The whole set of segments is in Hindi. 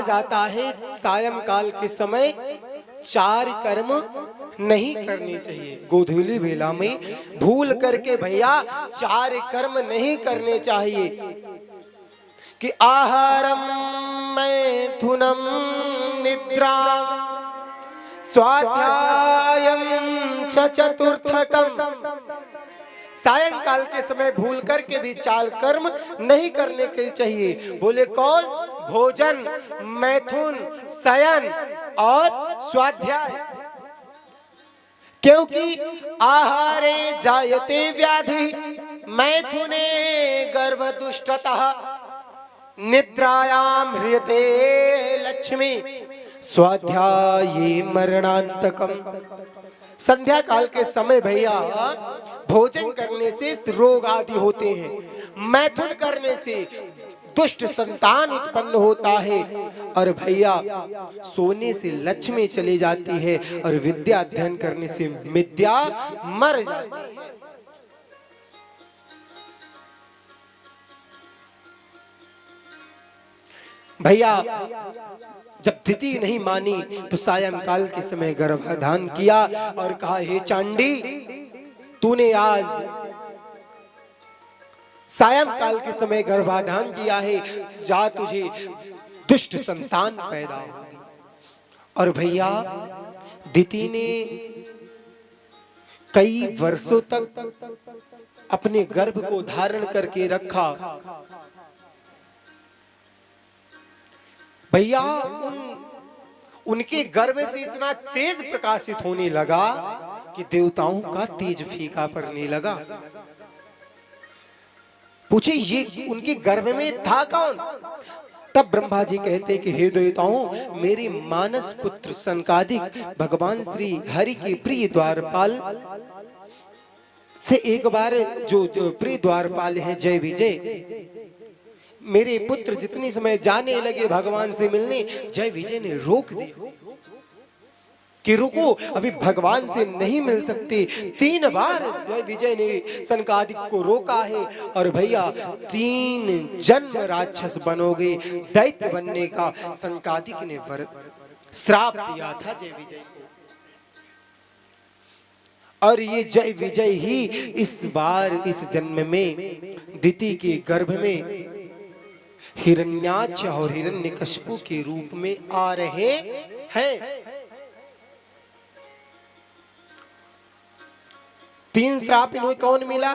जाता है सायंकाल के समय 4 कर्म नहीं करने चाहिए। गोधूली वेला में भूल करके भैया 4 कर्म नहीं करने चाहिए कि आहारम मैथुनम निद्रा स्वाध्यायम च चतुर्थकम। सायंकाल के समय भूल करके भी 4 कर्म नहीं करने के चाहिए। बोले कौन? भोजन, मैथुन, शयन और स्वाध्याय। क्योंकि आहारे जायते व्याधि, मैथुने गर्भदुष्टतः, निद्रायाम ह्रियते लक्ष्मी, स्वाध्याये मरणांतकम। संध्या काल के समय भैया भोजन करने से रोग आदि होते हैं, मैथुन करने से दुष्ट संतान उत्पन्न होता है, और भैया सोने से लक्ष्मी चली जाती है, और विद्या अध्ययन करने से विद्या मर जाती है। भैया जब तिथि नहीं मानी तो सायंकाल के समय गर्भाधान किया और कहा, हे चांडी, तूने आज सायंकाल के समय गर्भाधान किया है, जा तुझे दुष्ट संतान पैदा होगी। और भैया दिति ने कई वर्षों तक अपने गर्भ को धारण करके रखा। भैया उनके गर्भ से इतना तेज प्रकाशित होने लगा कि देवताओं का तेज फीका पड़ने लगा। पूछे ये उनके गर्भ में था कौन? तब ब्रह्मा जी कहते कि हे देवताओं, मेरे मानस पुत्र सनकादिक भगवान श्री हरि के प्रिय द्वारपाल से एक बार जो प्रिय द्वारपाल हैं जय विजय, मेरे पुत्र जितनी समय जाने लगे भगवान से मिलने, जय विजय ने रोक दिया कि रुको, अभी भगवान से नहीं मिल सकते। 3 बार जय विजय ने सनकादिक को रोका है, और भैया 3 जन्म राक्षस बनोगे, दैत्य बनने का सनकादिक ने श्राप दिया था जय विजय को। और ये जय विजय ही इस बार इस जन्म में दिति के गर्भ में हिरण्याक्ष और हिरण्यकशिपु के रूप में आ रहे हैं। 3 श्राप इन्हें कौन मिला?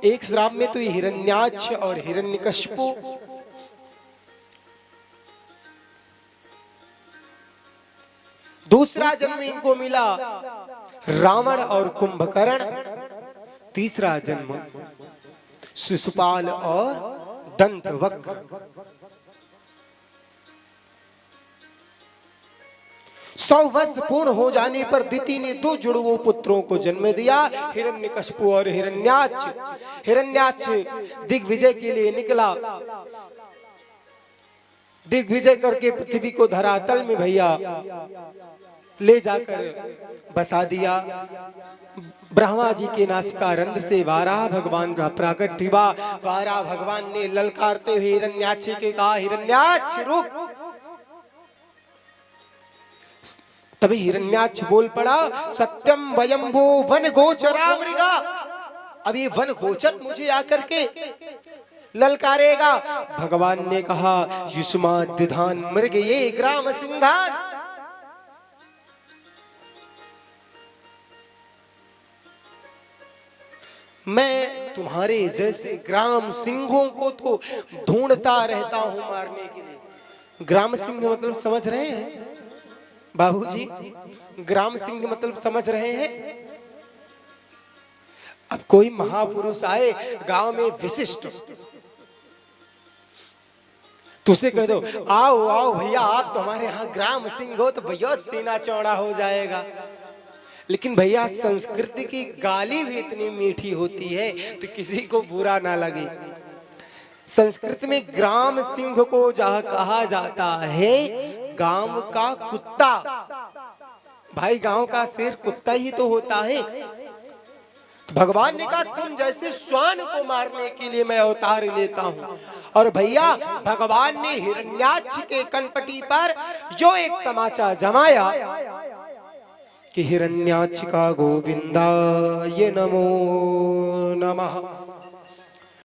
एक श्राप में तो हिरण्याक्ष और हिरण्यकशिपु, दूसरा जन्म इनको मिला रावण और कुंभकर्ण, तीसरा जन्म शिशुपाल और दंतवक्र। सौ वर्ष पूर्ण हो जाने पर दिति ने 2 जुड़वों पुत्रों को जन्म दिया, हिरण्यकशिपु और हिरण्याक्ष। हिरण्याक्ष दिग्विजय के लिए निकला, दिग्विजय करके पृथ्वी को धरातल में भैया ले जाकर बसा दिया। ब्रह्मा जी के नासिका रंध्र से वाराह भगवान का प्राकट हुआ। वाराह भगवान ने ललकारते हुए हिरण्याक्ष के कहा, हिरण्याक्ष रुक। तभी हिरण्याक्ष बोल पड़ा, सत्यम वयंभो वन गोचरा मृगा। अब ये वन गोचर मुझे आकर के ललकारेगा। भगवान ने कहा, युष्माद्धान मृग ये ग्राम सिंहान। मैं तुम्हारे जैसे ग्राम सिंहों को तो ढूंढता रहता हूं मारने के लिए। ग्राम सिंह मतलब समझ रहे हैं बाबूजी? ग्राम सिंह मतलब समझ रहे हैं? अब कोई महापुरुष आए गांव में विशिष्ट, तुझसे कह दो आओ आओ भैया, आप तो हमारे यहाँ ग्राम सिंह हो, तो भैया सीना चौड़ा हो जाएगा। लेकिन भैया संस्कृति की गाली भी इतनी मीठी होती है तो किसी को बुरा ना लगे। संस्कृत में ग्राम सिंह को जहाँ कहा जाता है गांव का कुत्ता। भाई गांव का शेर कुत्ता ही तो होता है। तो भगवान ने कहा तुम जैसे श्वान को मारने के लिए मैं अवतार लेता हूं। और भैया भगवान ने हिरण्याक्ष के कनपटी पर जो एक तमाचा जमाया कि हिरण्याक्ष का गोविंदाय नमो नमः।